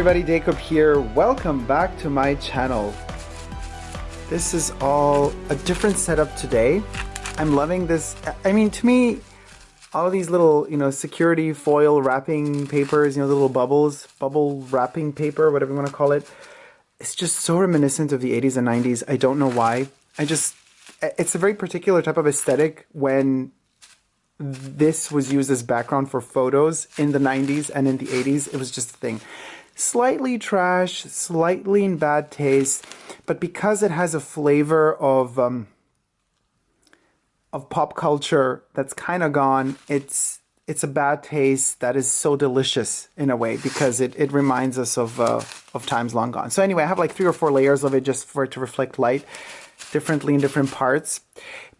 everybody, Dacob here. Welcome back to my channel. This is all a different setup today. I'm loving this. I mean, to me, all of these little, security foil wrapping papers, the little bubble wrapping paper, whatever you want to call it. It's just so reminiscent of the 80s and 90s. I don't know why. It's a very particular type of aesthetic when this was used as background for photos in the 90s and in the 80s. It was just a thing. Slightly trash, slightly in bad taste, but because it has a flavor of pop culture that's kind of gone, it's a bad taste that is so delicious in a way because it reminds us of times long gone. So anyway, I have like 3 or 4 layers of it just for it to reflect light differently in different parts,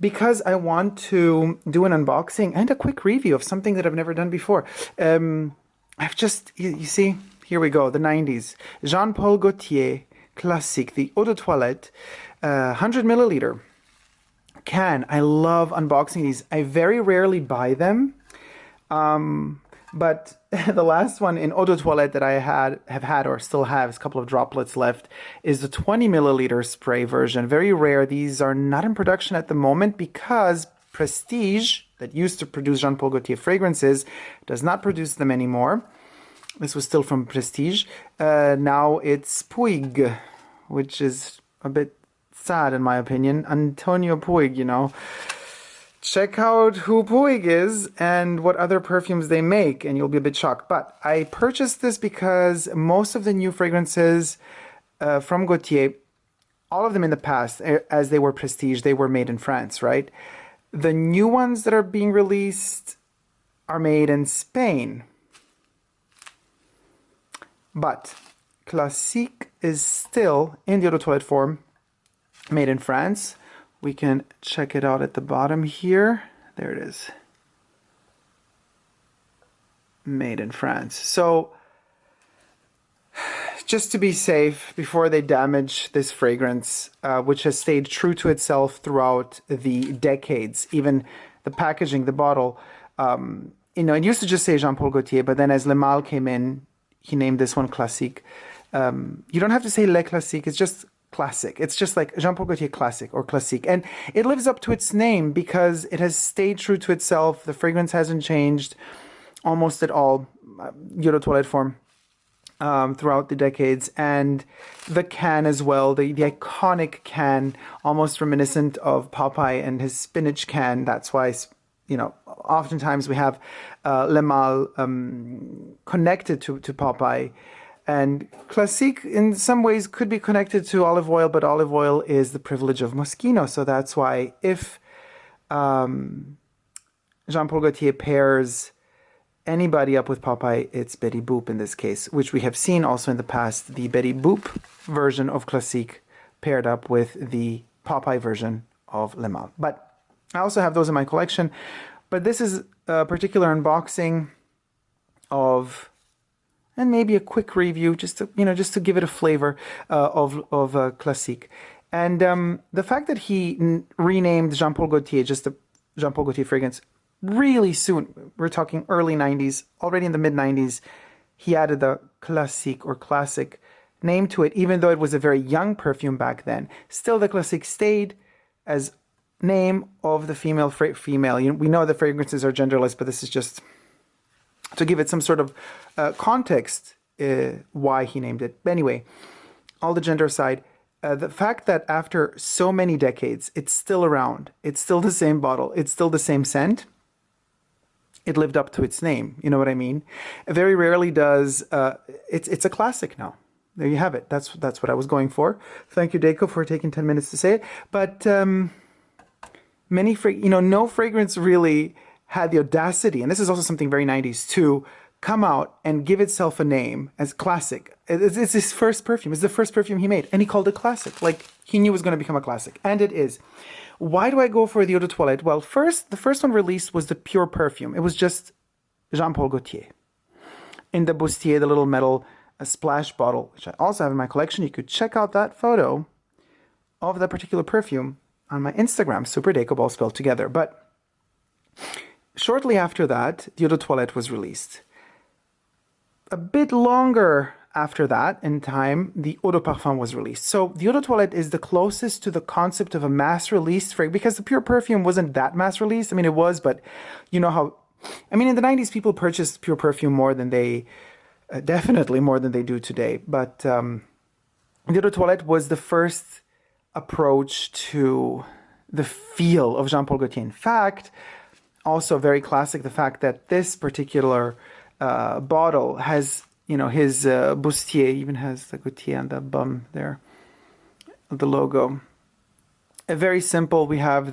because I want to do an unboxing and a quick review of something that I've never done before. I've just, you see, here we go, the 90s. Jean Paul Gaultier Classique, the eau de toilette, 100 milliliter can. I love unboxing these. I very rarely buy them, but the last one in eau de toilette that I have had or still have, is a couple of droplets left, is the 20 milliliter spray version. Very rare. These are not in production at the moment because Prestige, that used to produce Jean Paul Gaultier fragrances, does not produce them anymore. This was still from Prestige. Now it's Puig, which is a bit sad in my opinion. Antonio Puig, Check out who Puig is and what other perfumes they make, and you'll be a bit shocked. But I purchased this because most of the new fragrances from Gaultier, all of them in the past, as they were Prestige, they were made in France, right? The new ones that are being released are made in Spain. But Classique is still in the eau de toilette form, made in France. We can check it out at the bottom here. There it is. Made in France. So, just to be safe, before they damage this fragrance, which has stayed true to itself throughout the decades, even the packaging, the bottle, it used to just say Jean Paul Gaultier, but then as Le Male came in, he named this one Classique. You don't have to say Le Classique, it's just Classic. It's just like Jean Paul Gaultier Classique or Classique. And it lives up to its name because it has stayed true to itself. The fragrance hasn't changed almost at all, eau de toilette form, throughout the decades. And the can as well, the iconic can, almost reminiscent of Popeye and his spinach can. That's why, oftentimes we have Le Male connected to Popeye. And Classique, in some ways, could be connected to olive oil, but olive oil is the privilege of Moschino. So that's why if Jean Paul Gaultier pairs anybody up with Popeye, it's Betty Boop in this case, which we have seen also in the past, the Betty Boop version of Classique paired up with the Popeye version of Le Male. But I also have those in my collection. But this is a particular unboxing of, and maybe a quick review, just to give it a flavor of Classique. And the fact that he renamed Jean Paul Gaultier, just the Jean Paul Gaultier fragrance, really soon, we're talking early 90s, already in the mid 90s, he added the Classique or Classic name to it, even though it was a very young perfume back then. Still, the Classique stayed as name of the female. We know the fragrances are genderless, but this is just to give it some sort of context why he named it. But anyway, all the gender aside, the fact that after so many decades, it's still around, it's still the same bottle, it's still the same scent, it lived up to its name, you know what I mean? Very rarely does, it's a classic now. There you have it. That's what I was going for. Thank you, Dacob, for taking 10 minutes to say it. But no fragrance really had the audacity, and this is also something very 90s, to come out and give itself a name as Classic. It's his first perfume. It's the first perfume he made, and he called it Classic. Like, he knew it was going to become a classic, and it is. Why do I go for the eau de toilette? Well, the first one released was the pure perfume. It was just Jean Paul Gaultier. In the bustier, the little metal splash bottle, which I also have in my collection. You could check out that photo of that particular perfume on my Instagram, Super Dacob, all spelled together. But shortly after that, the eau de toilette was released. A bit longer after that, in time, the eau de parfum was released. So the eau de toilette is the closest to the concept of a mass-released fragrance, because the pure perfume wasn't that mass-released. I mean, it was, but you know how... I mean, in the 90s, people purchased pure perfume more than they... definitely more than they do today. But the eau de toilette was the first approach to the feel of Jean Paul Gaultier. In fact, also very classic, the fact that this particular bottle has... You know, his bustier even has the Gaultier on the bum there, the logo. Very simple. We have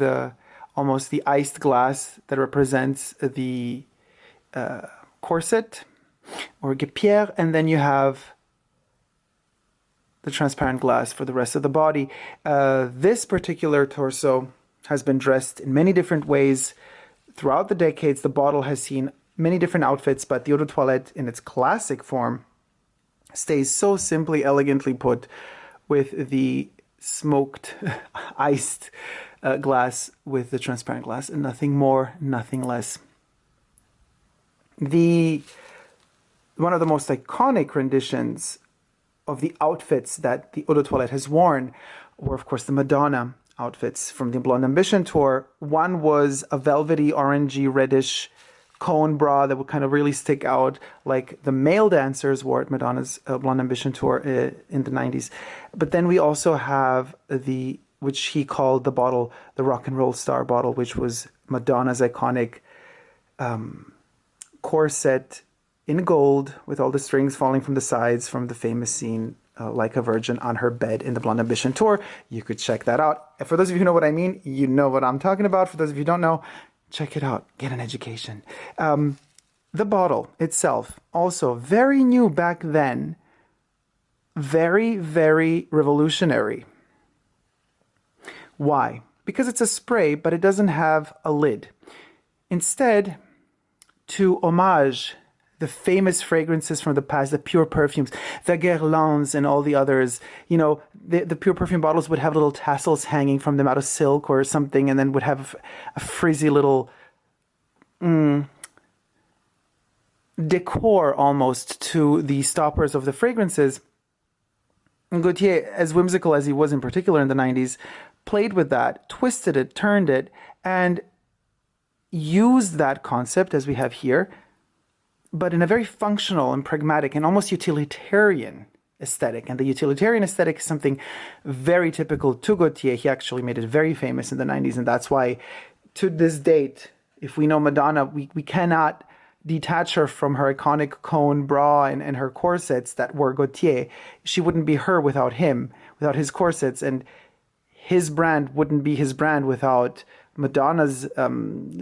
almost the iced glass that represents the corset or guépière, and then you have the transparent glass for the rest of the body. This particular torso has been dressed in many different ways throughout the decades. The bottle has seen many different outfits, but the eau de toilette in its classic form stays so simply, elegantly put, with the smoked, iced glass with the transparent glass, and nothing more, nothing less. One of the most iconic renditions of the outfits that the eau de toilette has worn were, of course, the Madonna outfits from the Blonde Ambition tour. One was a velvety, orangey, reddish cone bra that would kind of really stick out, like the male dancers wore at Madonna's Blonde Ambition tour in the 90s. But then we also have which he called the bottle, the rock and roll star bottle, which was Madonna's iconic corset in gold with all the strings falling from the sides from the famous scene like a virgin on her bed in the Blonde Ambition tour. You could check that out. For those of you who know what I mean, you know what I'm talking about. For those of you who don't know, check it out. Get an education. The bottle itself, also very new back then. Very, very revolutionary. Why? Because it's a spray, but it doesn't have a lid. Instead, to homage the famous fragrances from the past, the pure perfumes, the Guerlains and all the others, you know, the pure perfume bottles would have little tassels hanging from them out of silk or something, and then would have a frizzy little decor almost to the stoppers of the fragrances. And Gaultier, as whimsical as he was in particular in the 90s, played with that, twisted it, turned it, and used that concept as we have here, but in a very functional and pragmatic and almost utilitarian aesthetic. And the utilitarian aesthetic is something very typical to Gaultier. He actually made it very famous in the 90s, and that's why to this date, if we know Madonna, we cannot detach her from her iconic cone bra and her corsets that were Gaultier. She wouldn't be her without him, without his corsets, and his brand wouldn't be his brand without Madonna's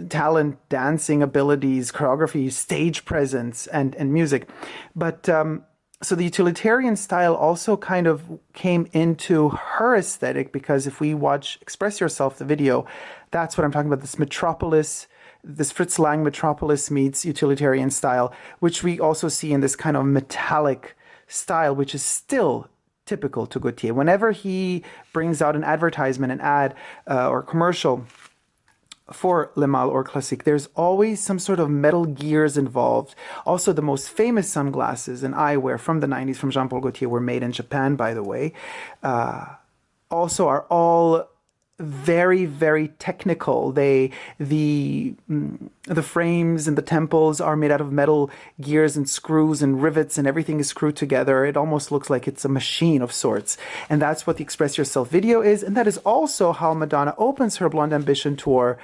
talent, dancing abilities, choreography, stage presence, and music. But so the utilitarian style also kind of came into her aesthetic, because if we watch Express Yourself, the video, that's what I'm talking about, this metropolis, this Fritz Lang metropolis meets utilitarian style, which we also see in this kind of metallic style, which is still typical to Gaultier. Whenever he brings out an advertisement, an ad or commercial for Le Male or Classique, there's always some sort of metal gears involved. Also, the most famous sunglasses and eyewear from the 90s from Jean Paul Gaultier were made in Japan, by the way. Also are all very, very technical. The frames and the temples are made out of metal gears and screws and rivets, and everything is screwed together. It almost looks like it's a machine of sorts. And that's what the Express Yourself video is. And that is also how Madonna opens her Blonde Ambition tour,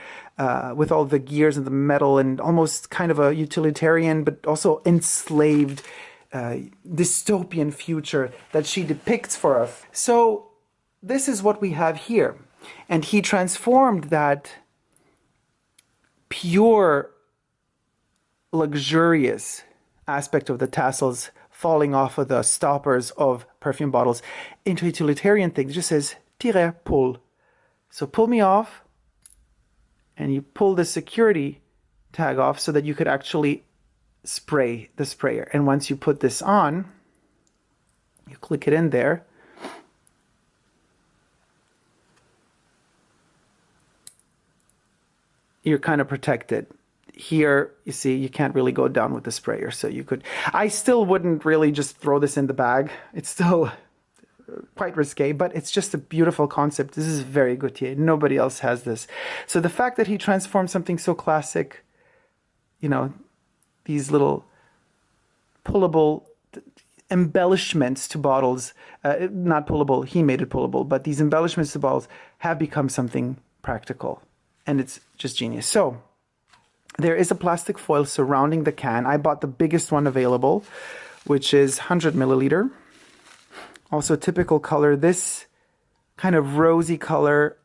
with all the gears and the metal, and almost kind of a utilitarian but also enslaved dystopian future that she depicts for us. So this is what we have here. And he transformed that pure, luxurious aspect of the tassels falling off of the stoppers of perfume bottles into a utilitarian thing. It just says, tire, pull. So pull me off, and you pull the security tag off so that you could actually spray the sprayer. And once you put this on, you click it in there, you're kind of protected. here, you see, you can't really go down with the sprayer. So you could, I still wouldn't really just throw this in the bag. It's still quite risque, but it's just a beautiful concept. This is very Gaultier. Nobody else has this. So the fact that he transformed something so classic, you know, these little pullable embellishments to bottles, not pullable, he made it pullable, but these embellishments to bottles have become something practical, and it's just genius. So there is a plastic foil surrounding the can. I bought the biggest one available, which is 100 milliliter. Also typical color, this kind of rosy color.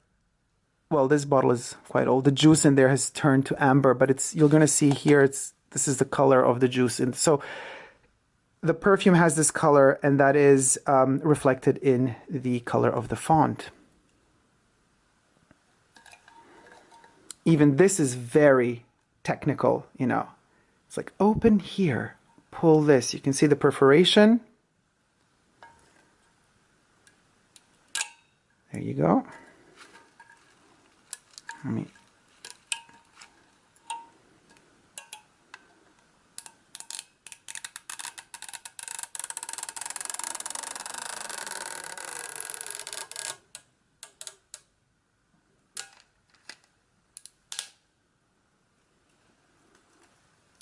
Well, this bottle is quite old. The juice in there has turned to amber, but it's, you're going to see here, this is the color of the juice. And so the perfume has this color, and that is reflected in the color of the font. Even this is very technical, you know. It's like, open here, pull this. You can see the perforation. There you go. Let me...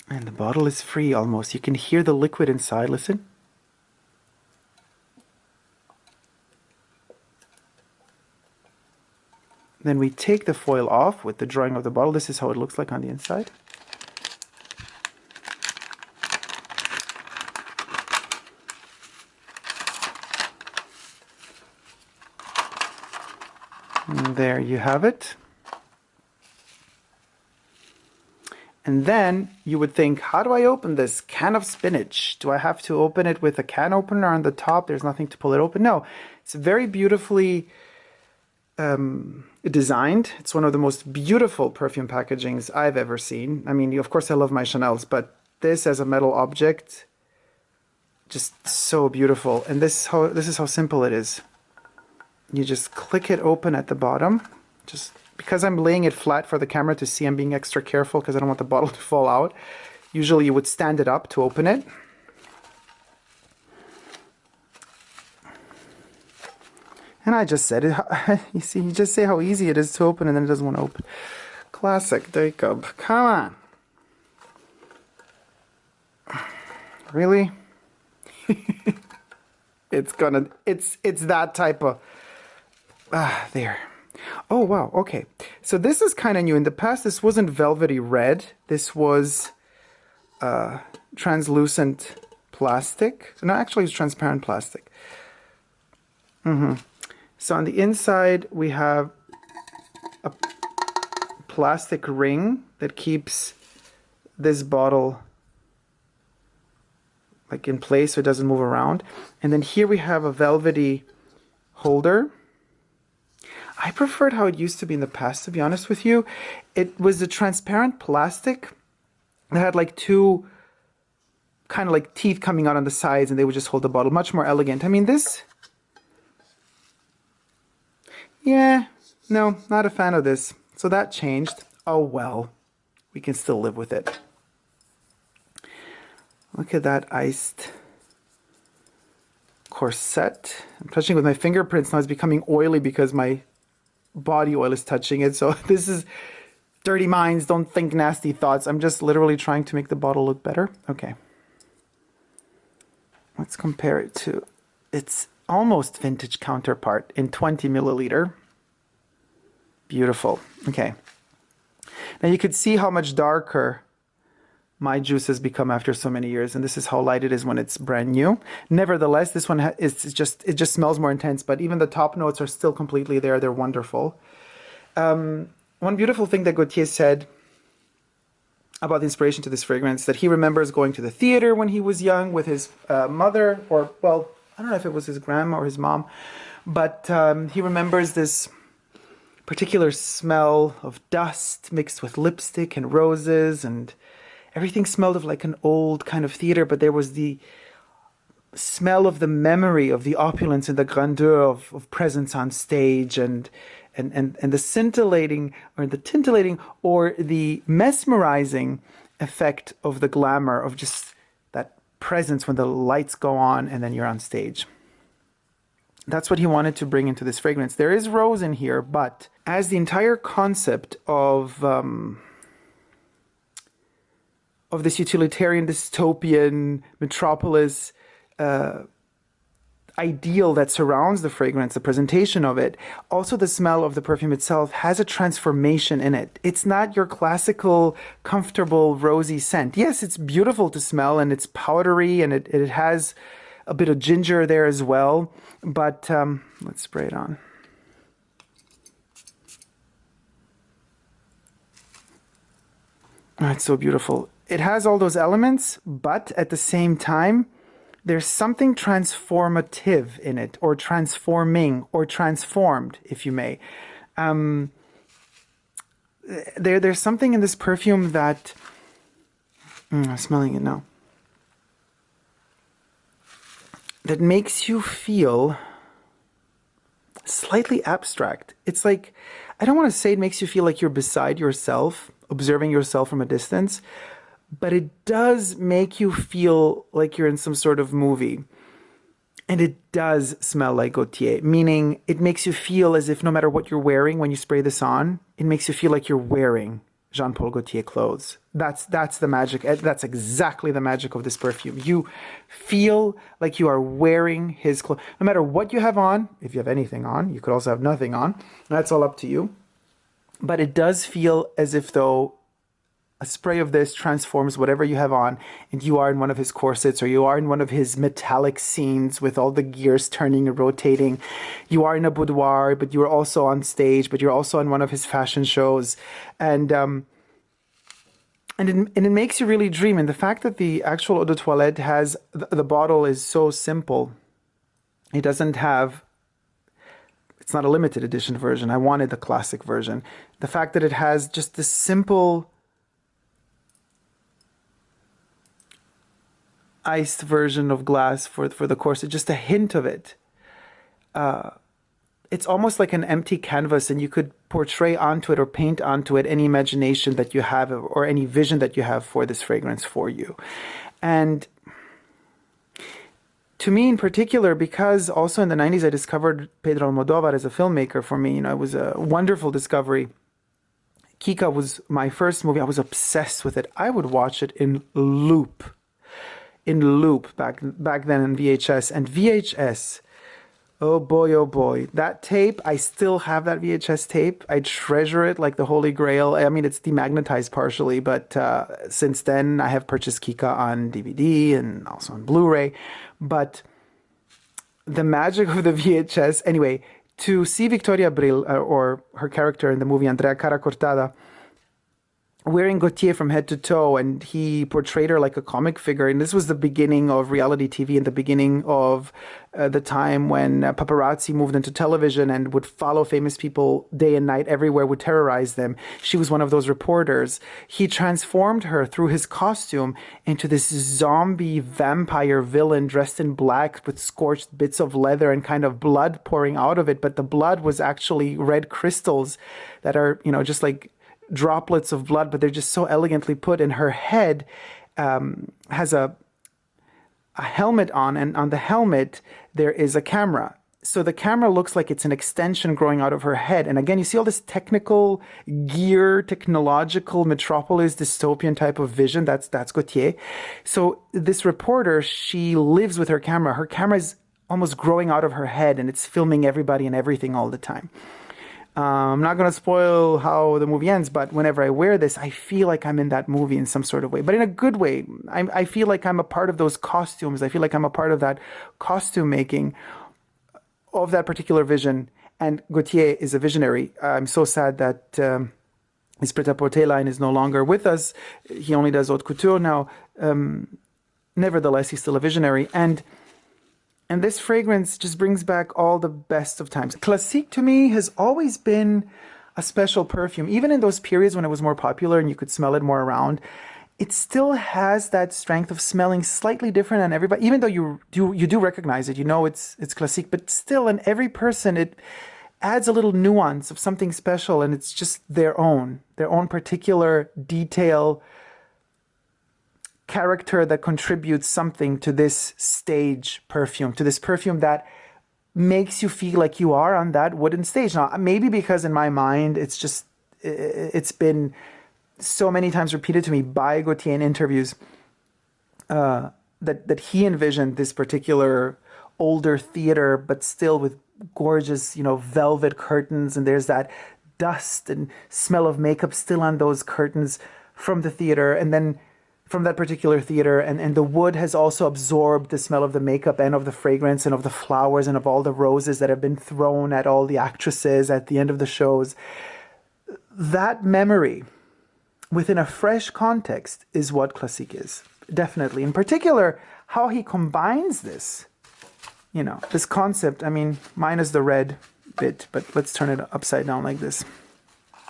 And the bottle is free almost. You can hear the liquid inside. Listen. Then we take the foil off with the drawing of the bottle. This is how it looks like on the inside. And there you have it. And then you would think, how do I open this can of spinach? Do I have to open it with a can opener on the top? There's nothing to pull it open. No, it's very beautifully designed. It's one of the most beautiful perfume packagings I've ever seen. I mean, of course I love my Chanel's, but this as a metal object, just so beautiful. And this is how simple it is. You just click it open at the bottom. Just because I'm laying it flat for the camera to see, I'm being extra careful because I don't want the bottle to fall out. Usually you would stand it up to open it. And I just said it. You see, you just say how easy it is to open and then it doesn't want to open. Classic Dacob. Come on. Really? It's that type of... there. Oh, wow. Okay. So this is kind of new. In the past, this wasn't velvety red. This was translucent plastic. No, actually, it's transparent plastic. So on the inside, we have a plastic ring that keeps this bottle like in place so it doesn't move around. And then here we have a velvety holder. I preferred how it used to be in the past, to be honest with you. It was a transparent plastic that had like two kind of like teeth coming out on the sides, and they would just hold the bottle. Much more elegant. I mean, this... Yeah, no, not a fan of this. So that changed. Oh well, we can still live with it. Look at that iced corset. I'm touching with my fingerprints now. It's becoming oily because my body oil is touching it. So this is dirty minds. Don't think nasty thoughts. I'm just literally trying to make the bottle look better. Okay. Let's compare it to its almost vintage counterpart in 20 milliliter. Beautiful. Okay. Now you could see how much darker my juice has become after so many years, and this is how light it is when it's brand new. Nevertheless, this one it just smells more intense, but even the top notes are still completely there. They're wonderful. One beautiful thing that Gaultier said about the inspiration to this fragrance, that he remembers going to the theater when he was young with his mother, or, well, I don't know if it was his grandma or his mom, but he remembers this particular smell of dust mixed with lipstick and roses, and everything smelled of like an old kind of theater, but there was the smell of the memory of the opulence and the grandeur of presence on stage, and and the scintillating or the tintillating or the mesmerizing effect of the glamour of just that presence when the lights go on and then you're on stage. That's what he wanted to bring into this fragrance. There is rose in here, but as the entire concept of this utilitarian dystopian metropolis ideal that surrounds the fragrance, the presentation of it, also the smell of the perfume itself has a transformation in it. It's not your classical, comfortable, rosy scent. Yes, it's beautiful to smell and it's powdery and it has a bit of ginger there as well, but let's spray it on. Oh, it's so beautiful. It has all those elements, but at the same time, there's something transformative in it, or transforming, or transformed, if you may. There's something in this perfume that... I'm smelling it now. That makes you feel slightly abstract. It's like, I don't want to say it makes you feel like you're beside yourself, observing yourself from a distance, but it does make you feel like you're in some sort of movie. And it does smell like Gaultier, meaning it makes you feel as if no matter what you're wearing when you spray this on, it makes you feel like you're wearing Jean Paul Gaultier clothes. That's the magic. That's exactly the magic of this perfume. You feel like you are wearing his clothes. No matter what you have on, if you have anything on, you could also have nothing on. That's all up to you. But it does feel as if though a spray of this transforms whatever you have on, and you are in one of his corsets, or you are in one of his metallic scenes with all the gears turning and rotating. You are in a boudoir, but you're also on stage, but you're also on one of his fashion shows. And it makes you really dream. And the fact that the actual eau de toilette has, the bottle is so simple. It doesn't have, it's not a limited edition version. I wanted the classic version. The fact that it has just this simple iced version of glass for the corset, just a hint of it. It's almost like an empty canvas, and you could portray onto it or paint onto it any imagination that you have or any vision that you have for this fragrance for you. And to me in particular, because also in the 90s I discovered Pedro Almodovar as a filmmaker. For me, it was a wonderful discovery. Kika was my first movie. I was obsessed with it. I would watch it in loop back then in VHS. And VHS, oh boy, that tape, I still have that VHS tape. I treasure it like the Holy Grail. I mean, it's demagnetized partially, but since then I have purchased Kika on DVD and also on Blu-ray. But the magic of the VHS, anyway, to see Victoria Abril, or her character in the movie Andrea Cara Cortada, wearing Gaultier from head to toe, and he portrayed her like a comic figure. And this was the beginning of reality TV and the beginning of the time when paparazzi moved into television and would follow famous people day and night everywhere, would terrorize them. She was one of those reporters. He transformed her through his costume into this zombie vampire villain dressed in black with scorched bits of leather and kind of blood pouring out of it. But the blood was actually red crystals that are, just like droplets of blood, but they're just so elegantly put. And her head has a helmet on, and on the helmet there is a camera. So the camera looks like it's an extension growing out of her head. And again, you see all this technical gear, technological metropolis, dystopian type of vision. That's Gaultier. So this reporter, she lives with her camera. Her camera is almost growing out of her head, and it's filming everybody and everything all the time. I'm not going to spoil how the movie ends, but whenever I wear this, I feel like I'm in that movie in some sort of way, but in a good way. I feel like I'm a part of those costumes. I feel like I'm a part of that costume making of that particular vision. And Gaultier is a visionary. I'm so sad that his Pret-a-Porter line is no longer with us. He only does haute couture now. Nevertheless, he's still a visionary. And this fragrance just brings back all the best of times. Classique to me has always been a special perfume. Even in those periods when it was more popular and you could smell it more around, it still has that strength of smelling slightly different on everybody. Even though you do recognize it, it's Classique, but still in every person it adds a little nuance of something special, and it's just their own particular detail, character that contributes something to this stage perfume, to this perfume that makes you feel like you are on that wooden stage. Now, maybe because in my mind, it's been so many times repeated to me by Gaultier in interviews that he envisioned this particular older theater, but still with gorgeous, velvet curtains, and there's that dust and smell of makeup still on those curtains from the theater, and then from that particular theater, and the wood has also absorbed the smell of the makeup and of the fragrance and of the flowers and of all the roses that have been thrown at all the actresses at the end of the shows. That memory within a fresh context is what Classique is, definitely. In particular, how he combines this, this concept. I mean, minus the red bit, but let's turn it upside down like this.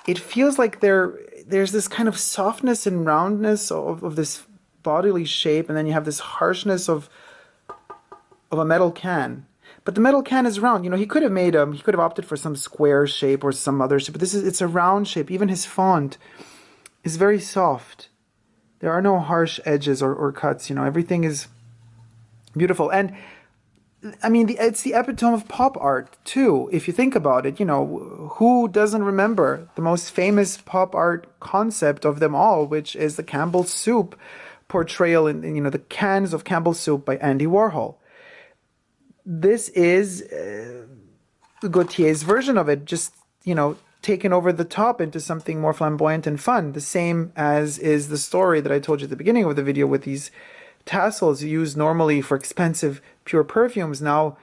It feels like there's this kind of softness and roundness of this bodily shape, and then you have this harshness of a metal can. But the metal can is round. He could have opted for some square shape or some other shape, but it's a round shape. Even his font is very soft. There are no harsh edges or cuts. Everything is beautiful. And I mean, it's the epitome of pop art too. If you think about it, who doesn't remember the most famous pop art concept of them all, which is the Campbell's soup portrayal in the cans of Campbell's soup by Andy Warhol. This is Gaultier's version of it, just taken over the top into something more flamboyant and fun. The same as is the story that I told you at the beginning of the video with these tassels used normally for expensive pure perfumes. Now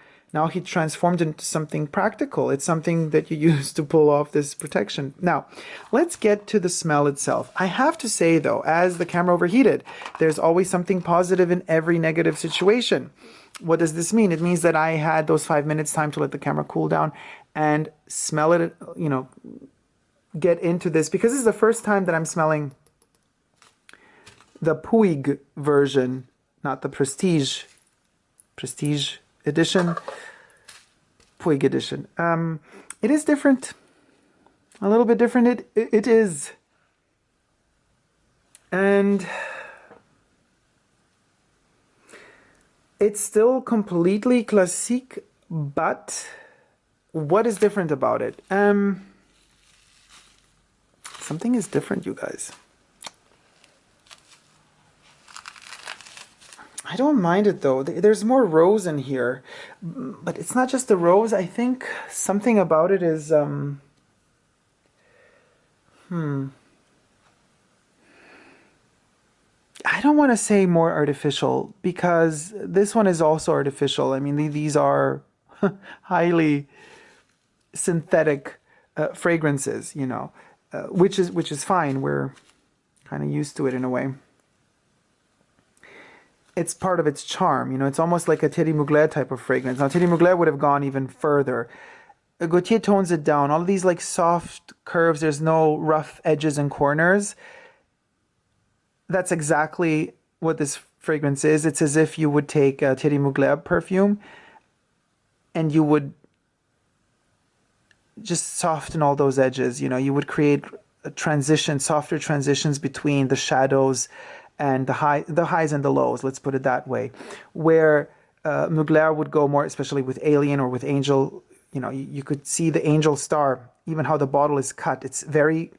he transformed into something practical. It's something that you use to pull off this protection. Now, let's get to the smell itself. I have to say, though, as the camera overheated, there's always something positive in every negative situation. What does this mean? It means that I had those 5 minutes time to let the camera cool down and smell it, get into this, because this is the first time that I'm smelling the Puig version, not the Prestige edition, Puig edition. It is different, a little bit different. It is, and it's still completely classique, but what is different about it? Something is different, you guys. I don't mind it though. There's more rose in here, but it's not just the rose. I think something about it is I don't want to say more artificial, because this one is also artificial. I mean, these are highly synthetic fragrances, which is fine. We're kind of used to it in a way. It's part of its charm, it's almost like a Thierry Mugler type of fragrance. Now, Thierry Mugler would have gone even further. Gaultier tones it down. All of these like soft curves, there's no rough edges and corners. That's exactly what this fragrance is. It's as if you would take a Thierry Mugler perfume and you would just soften all those edges. You would create a transition, softer transitions between the shadows and the highs and the lows, let's put it that way, where Mugler would go more, especially with Alien or with Angel. You could see the angel star, even how the bottle is cut. It's very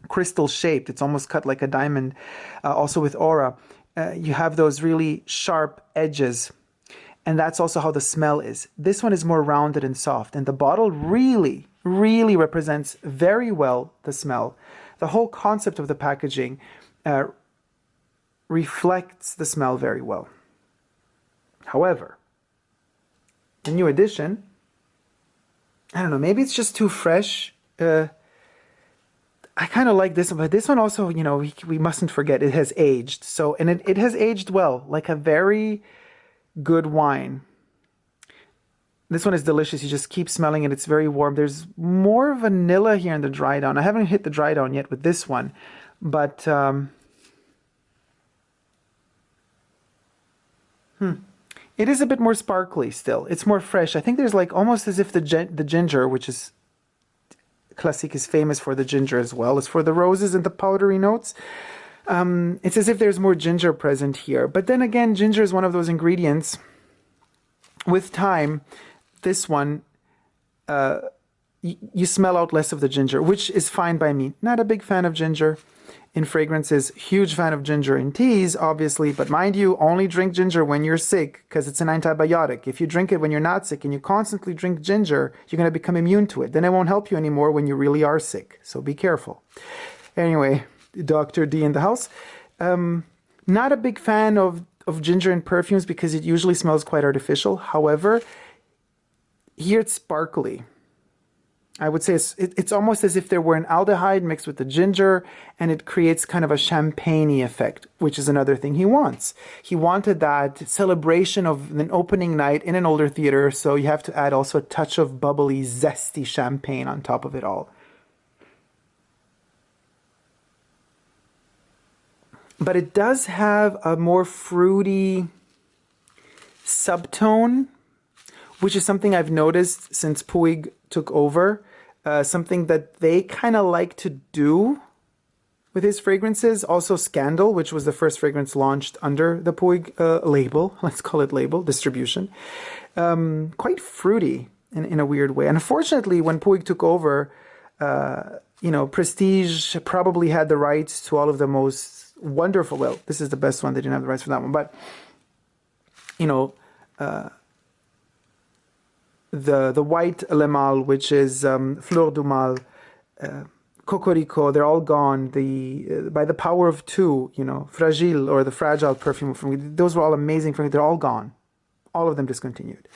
crystal shaped. It's almost cut like a diamond. Also with Aura, you have those really sharp edges, and that's also how the smell is. This one is more rounded and soft, and the bottle really, really represents very well the smell. The whole concept of the packaging reflects the smell very well. However, the new edition, I don't know, maybe it's just too fresh. I kind of like this one, but this one also, we mustn't forget it has aged. So, and it has aged well, like a very good wine. This one is delicious. You just keep smelling it. It's very warm. There's more vanilla here in the dry down. I haven't hit the dry down yet with this one, but It is a bit more sparkly still. It's more fresh. I think there's like almost as if the ginger, which is Classique is famous for the ginger as well as for the roses and the powdery notes. It's as if there's more ginger present here. But then again, ginger is one of those ingredients. With time, this one, you smell out less of the ginger, which is fine by me. Not a big fan of ginger in fragrances, huge fan of ginger in teas, obviously, but mind you, only drink ginger when you're sick, because it's an antibiotic. If you drink it when you're not sick and you constantly drink ginger, you're going to become immune to it. Then it won't help you anymore when you really are sick, so be careful. Anyway, Dr. D in the house. Not a big fan of ginger in perfumes because it usually smells quite artificial. However, here it's sparkly. I would say it's almost as if there were an aldehyde mixed with the ginger, and it creates kind of a champagne-y effect, which is another thing he wants. He wanted that celebration of an opening night in an older theater, so you have to add also a touch of bubbly, zesty champagne on top of it all. But it does have a more fruity subtone, which is something I've noticed since Puig took over. Something that they kind of like to do with his fragrances. Also Scandal, which was the first fragrance launched under the Puig label, let's call it label, distribution. Quite fruity in a weird way. And unfortunately, when Puig took over, you know, Prestige probably had the rights to all of the most wonderful, well, this is the best one, they didn't have the rights for that one, but, you know, the white Le Mal, which is Fleur du Mal, Cocorico, they're all gone. By the power of two, you know, Fragile or the Fragile perfume, those were all amazing for me. They're all gone. All of them discontinued.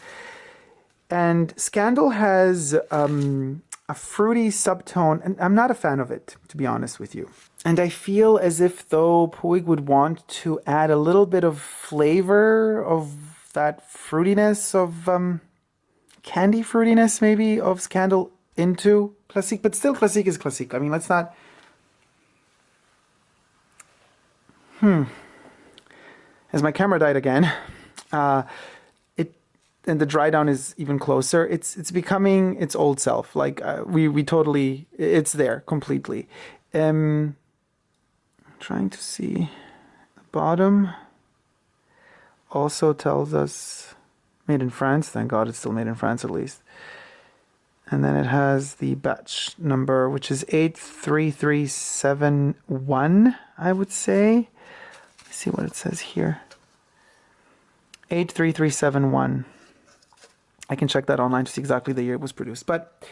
And Scandal has a fruity subtone, and I'm not a fan of it, to be honest with you. And I feel as if though Puig would want to add a little bit of flavor of that fruitiness of candy fruitiness maybe of Scandal into Classique, but still Classique is Classique. I mean, let's not... As my camera died again, and the dry down is even closer. It's becoming its old self. Like we totally, it's there completely. Trying to see the bottom. Also tells us made in France. Thank God it's still made in France at least. And then it has the batch number, which is 83371, I would say. Let's see what it says here. 83371. I can check that online to see exactly the year it was produced. But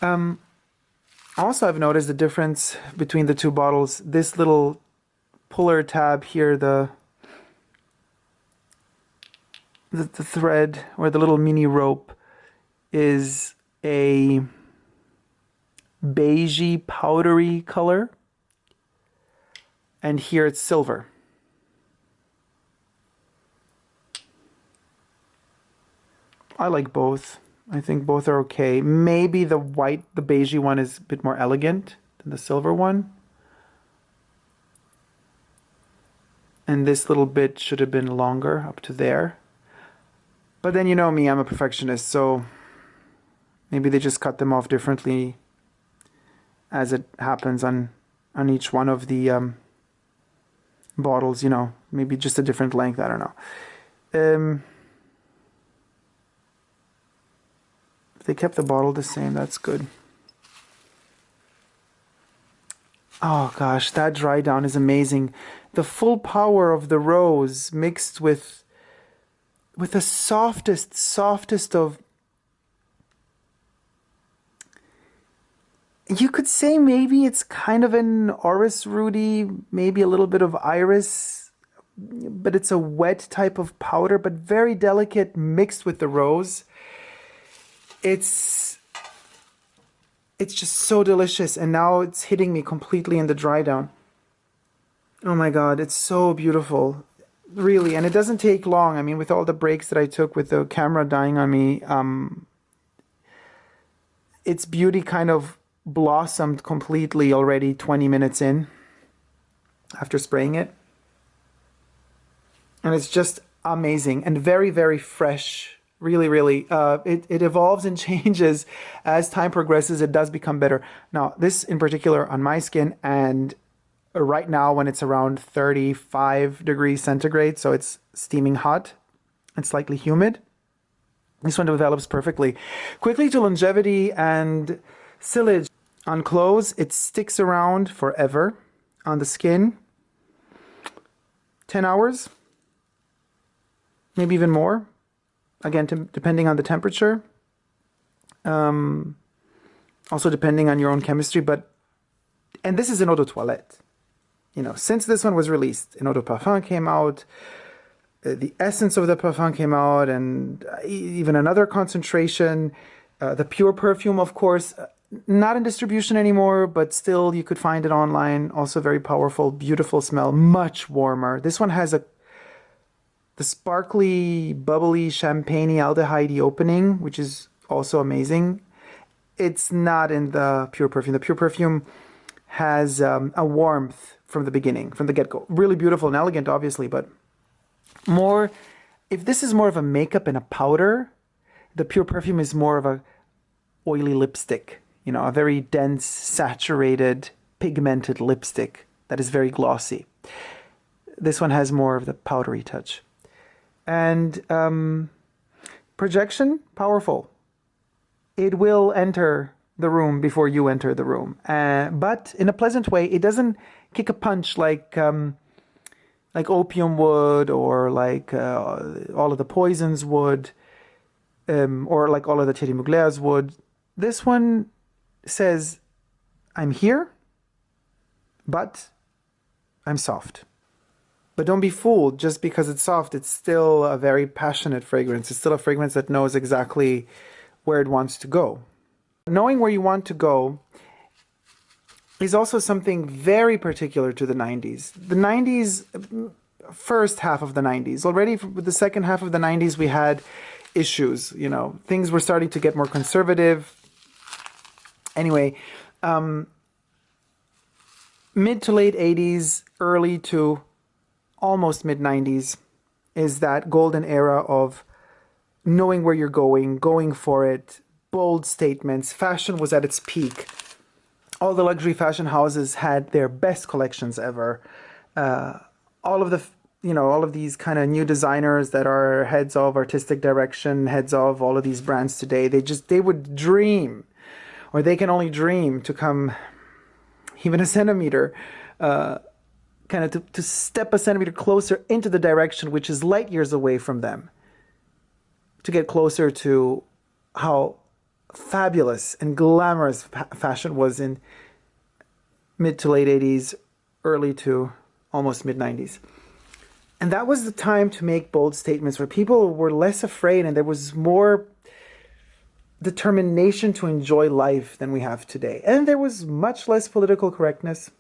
also I've noticed the difference between the two bottles. This little puller tab here, the thread or the little mini rope is a beigey powdery color, and here it's silver. I like both. I think both are okay. Maybe the white, the beigey one is a bit more elegant than the silver one. And this little bit should have been longer up to there. But then you know me, I'm a perfectionist, so maybe they just cut them off differently as it happens on each one of the bottles, you know, maybe just a different length, I don't know. If they kept the bottle the same, that's good. Oh gosh, that dry down is amazing. The full power of the rose mixed with the softest of, you could say maybe it's kind of an orris rudi, maybe a little bit of iris, but it's a wet type of powder, but very delicate mixed with the rose. It's just so delicious, and now it's hitting me completely in the dry down. Oh my God, it's so beautiful. Really, and it doesn't take long. I mean, with all the breaks that I took with the camera dying on me, its beauty kind of blossomed completely already 20 minutes in after spraying it. And it's just amazing and very, very fresh. Really, really. It evolves and changes as time progresses. It does become better. Now, this in particular on my skin, and right now when it's around 35 degrees centigrade, so it's steaming hot and slightly humid, this one develops perfectly. Quickly to longevity and sillage. On clothes, it sticks around forever. On the skin, 10 hours, maybe even more. Again, depending on the temperature. Also depending on your own chemistry. And this is an eau de toilette. You know, since this one was released, an eau de parfum came out, the essence of the parfum came out, and even another concentration. The pure perfume, of course, not in distribution anymore, but still you could find it online. Also very powerful, beautiful smell, much warmer. This one has the sparkly, bubbly, champagne aldehyde opening, which is also amazing. It's not in the pure perfume. The pure perfume has a warmth from the beginning, from the get-go. Really beautiful and elegant, obviously, but more, if this is more of a makeup and a powder, the pure perfume is more of a oily lipstick, you know, a very dense, saturated, pigmented lipstick that is very glossy. This one has more of the powdery touch. And projection, powerful. It will enter the room before you enter the room, but in a pleasant way. It doesn't kick a punch like opium would, or like all of the poisons would, or like all of the Thierry Mugler's would. This one says, I'm here, but I'm soft. But don't be fooled, just because it's soft, it's still a very passionate fragrance. It's still a fragrance that knows exactly where it wants to go. Knowing where you want to go is also something very particular to the 90s. The 90s, first half of the 90s. Already with the second half of the 90s, we had issues. You know, things were starting to get more conservative. Anyway, mid to late 80s, early to almost mid-90s is that golden era of knowing where you're going for it, bold statements. Fashion was at its peak. All the luxury fashion houses had their best collections ever. All of these kind of new designers that are heads of artistic direction, heads of all of these brands today, they would dream, or they can only dream to come even a centimeter, kind of to step a centimeter closer into the direction which is light years away from them, to get closer to how fabulous and glamorous fashion was in mid to late 80s, early to almost mid 90s. And that was the time to make bold statements where people were less afraid and there was more determination to enjoy life than we have today. And there was much less political correctness.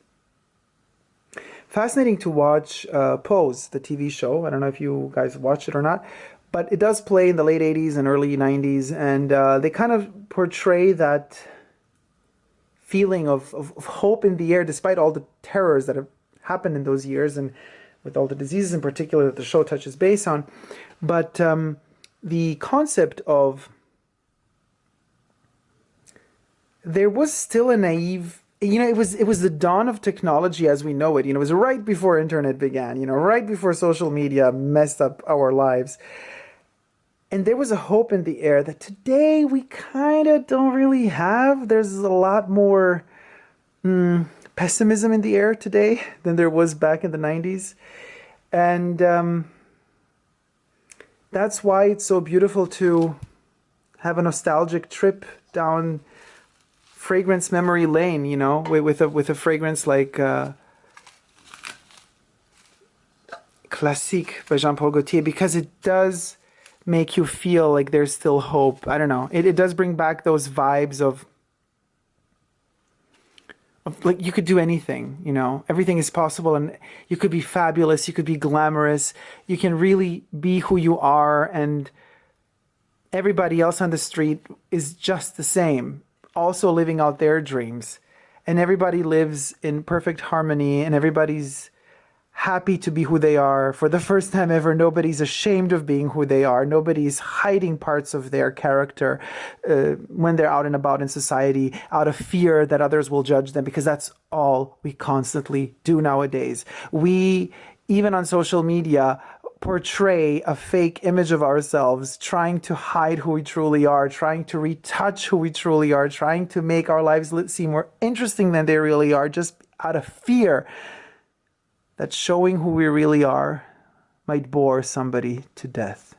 Fascinating to watch Pose, the TV show. I don't know if you guys watch it or not, but it does play in the late 80s and early 90s, and they kind of portray that feeling of hope in the air despite all the terrors that have happened in those years, and with all the diseases in particular that the show touches base on. But the concept of there was still a naive, it was the dawn of technology as we know it. It was right before internet began, right before social media messed up our lives. And there was a hope in the air that today we kind of don't really have. There's a lot more pessimism in the air today than there was back in the 90s. And that's why it's so beautiful to have a nostalgic trip down fragrance memory lane, with a fragrance like Classique by Jean Paul Gaultier, because it does make you feel like there's still hope. I don't know. It does bring back those vibes of like you could do anything, everything is possible, and you could be fabulous, you could be glamorous, you can really be who you are, and everybody else on the street is just the same, also living out their dreams, and everybody lives in perfect harmony, and everybody's happy to be who they are. For the first time ever, nobody's ashamed of being who they are. Nobody's hiding parts of their character when they're out and about in society out of fear that others will judge them, because that's all we constantly do nowadays. We, even on social media, portray a fake image of ourselves, trying to hide who we truly are, trying to retouch who we truly are, trying to make our lives seem more interesting than they really are, just out of fear that showing who we really are might bore somebody to death.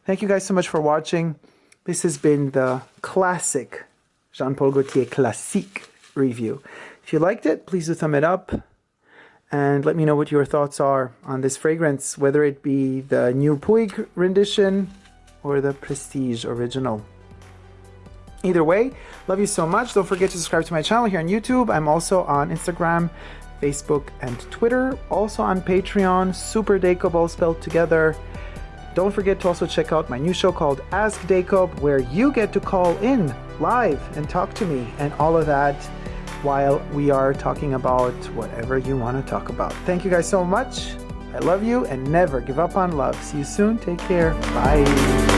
Thank you guys so much for watching. This has been the classic Jean Paul Gaultier Classique review. If you liked it, please do thumb it up and let me know what your thoughts are on this fragrance, whether it be the new Puig rendition or the Prestige original. Either way, love you so much. Don't forget to subscribe to my channel here on YouTube. I'm also on Instagram, Facebook, and Twitter. Also on Patreon, Super Dacob, all spelled together. Don't forget to also check out my new show called Ask Dacob, where you get to call in live and talk to me and all of that while we are talking about whatever you want to talk about. Thank you guys so much. I love you and never give up on love. See you soon. Take care. Bye.